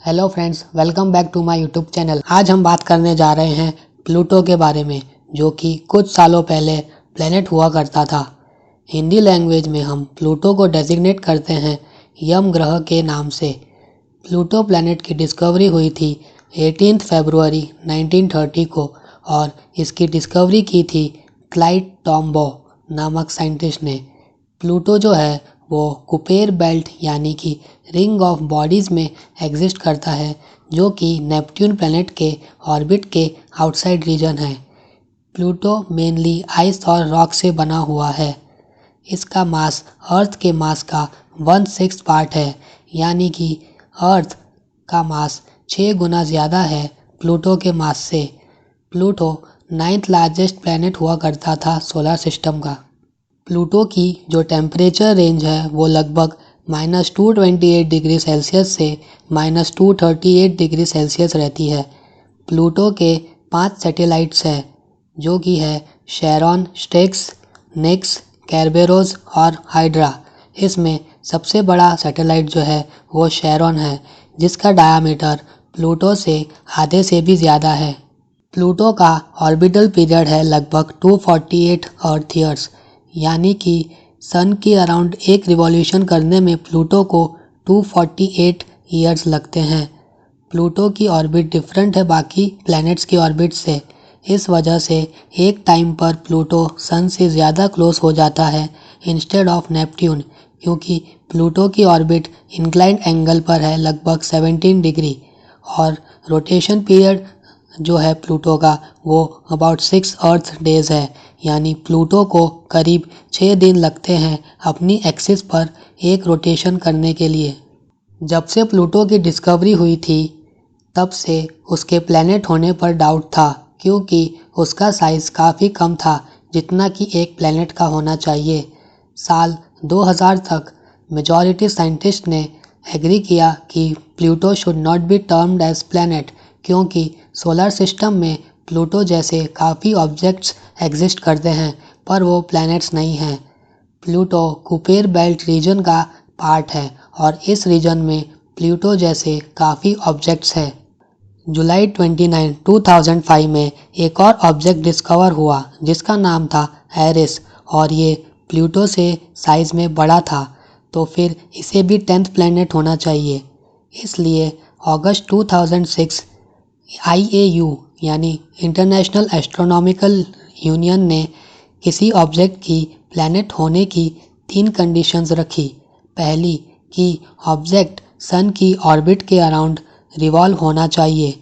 Hello friends, welcome back to my YouTube channel. आज हम बात करने जा रहे हैं प्लूटो के बारे में, जो कि कुछ सालों पहले प्लेनेट हुआ करता था। हिंदी लैंग्वेज में हम प्लूटो को डेजिग्नेट करते हैं यम ग्रह के नाम से। प्लूटो प्लेनेट की डिस्कवरी हुई थी 18 फरवरी 1930 को और इसकी डिस्कवरी की थी क्लाइड टॉम्बो नामक साइंटिस्ट ने। प्लूटो जो है वो कुपेर बेल्ट यानी कि रिंग ऑफ बॉडीज़ में एग्जिस्ट करता है, जो कि नेपट्यून प्लैनेट के ऑर्बिट के आउटसाइड रीजन है। प्लूटो मेनली आइस और रॉक से बना हुआ है। इसका मास अर्थ के मास का 1/6 पार्ट है, यानी कि अर्थ का मास 6 गुना ज़्यादा है प्लूटो के मास से। प्लूटो 9th लार्जेस्ट प्लैनेट हुआ करता था सोलर सिस्टम का। प्लूटो की जो टेम्परेचर रेंज है वो लगभग -228 डिग्री सेल्सियस से -238 डिग्री सेल्सियस रहती है। प्लूटो के 5 सैटेलाइट्स हैं, जो कि है शेरॉन, स्टेक्स, निक्स, कैरबेरोस और हाइड्रा। इसमें सबसे बड़ा सैटेलाइट जो है वो शेरॉन है, जिसका डायामीटर प्लूटो से आधे से भी ज़्यादा है। प्लूटो का ऑर्बिटल पीरियड है लगभग 248 अर्थ ईयर्स, यानी कि सन के अराउंड एक रिवॉल्यूशन करने में प्लूटो को 248 ईयर्स लगते हैं। प्लूटो की ऑर्बिट डिफरेंट है बाकी प्लैनेट्स की ऑर्बिट से। इस वजह से एक टाइम पर प्लूटो सन से ज़्यादा क्लोज हो जाता है इंस्टेड ऑफ नेपट्यून, क्योंकि प्लूटो की ऑर्बिट इंक्लाइंड एंगल पर है लगभग 17 डिग्री और रोटेशन पीरियड जो है प्लूटो का वो अबाउट 6 अर्थ डेज है, यानी प्लूटो को करीब 6 दिन लगते हैं अपनी एक्सिस पर एक रोटेशन करने के लिए। जब से प्लूटो की डिस्कवरी हुई थी तब से उसके प्लैनेट होने पर डाउट था, क्योंकि उसका साइज़ काफ़ी कम था जितना कि एक प्लैनेट का होना चाहिए। साल 2000 तक मेजॉरिटी साइंटिस्ट ने एग्री किया कि Pluto should not be termed as planet, क्योंकि सोलर सिस्टम में प्लूटो जैसे काफ़ी ऑब्जेक्ट्स एग्जिस्ट करते हैं पर वो प्लैनेट्स नहीं हैं। प्लूटो कुपेर बेल्ट रीजन का पार्ट है और इस रीजन में प्लूटो जैसे काफ़ी ऑब्जेक्ट्स हैं। जुलाई 29, 2005 में एक और ऑब्जेक्ट डिस्कवर हुआ जिसका नाम था एरिस, और ये प्लूटो से साइज़ में बड़ा था, तो फिर इसे भी 10th प्लैनेट होना चाहिए। इसलिए अगस्त 2006 IAU यानी इंटरनेशनल एस्ट्रोनॉमिकल यूनियन ने किसी ऑब्जेक्ट की प्लैनेट होने की 3 कंडीशंस रखी। पहली कि ऑब्जेक्ट सन की ऑर्बिट के अराउंड रिवॉल्व होना चाहिए।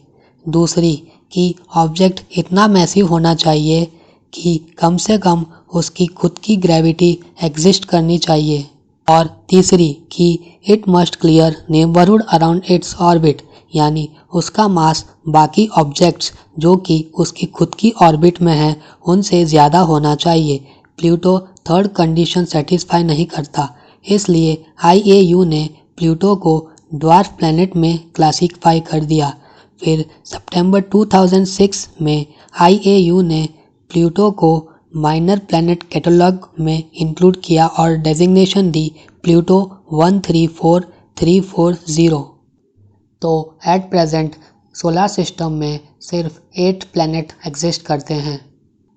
दूसरी कि ऑब्जेक्ट इतना मैसिव होना चाहिए कि कम से कम उसकी खुद की ग्रेविटी एग्जिस्ट करनी चाहिए। और तीसरी कि it must clear neighbourhood around its orbit, यानी उसका मास बाकी ऑब्जेक्ट्स जो कि उसकी खुद की ऑर्बिट में है उनसे ज़्यादा होना चाहिए। प्लूटो थर्ड कंडीशन सेटिस्फाई नहीं करता, इसलिए IAU ने प्लूटो को ड्वार्फ प्लैनेट में क्लासिफाई कर दिया। फिर सितंबर 2006 में IAU ने प्लूटो को माइनर प्लैनेट कैटलॉग में इंक्लूड किया और डेजिग्नेशन दी प्लूटो 134340। तो एट प्रेजेंट सोलर सिस्टम में सिर्फ 8 प्लैनेट एग्जिस्ट करते हैं।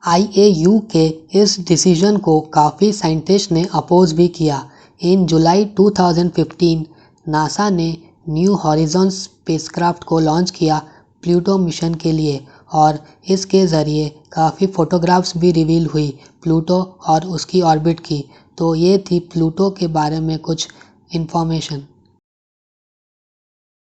IAU के इस डिसीजन को काफ़ी साइंटिस्ट ने अपोज भी किया। इन जुलाई 2015 नासा ने न्यू हॉरिजॉन्स स्पेसक्राफ्ट को लॉन्च किया प्लूटो मिशन के लिए, और इसके ज़रिए काफ़ी फ़ोटोग्राफ्स भी रिवील हुई प्लूटो और उसकी ऑर्बिट की। तो ये थी प्लूटो के बारे में कुछ इन्फॉर्मेशन।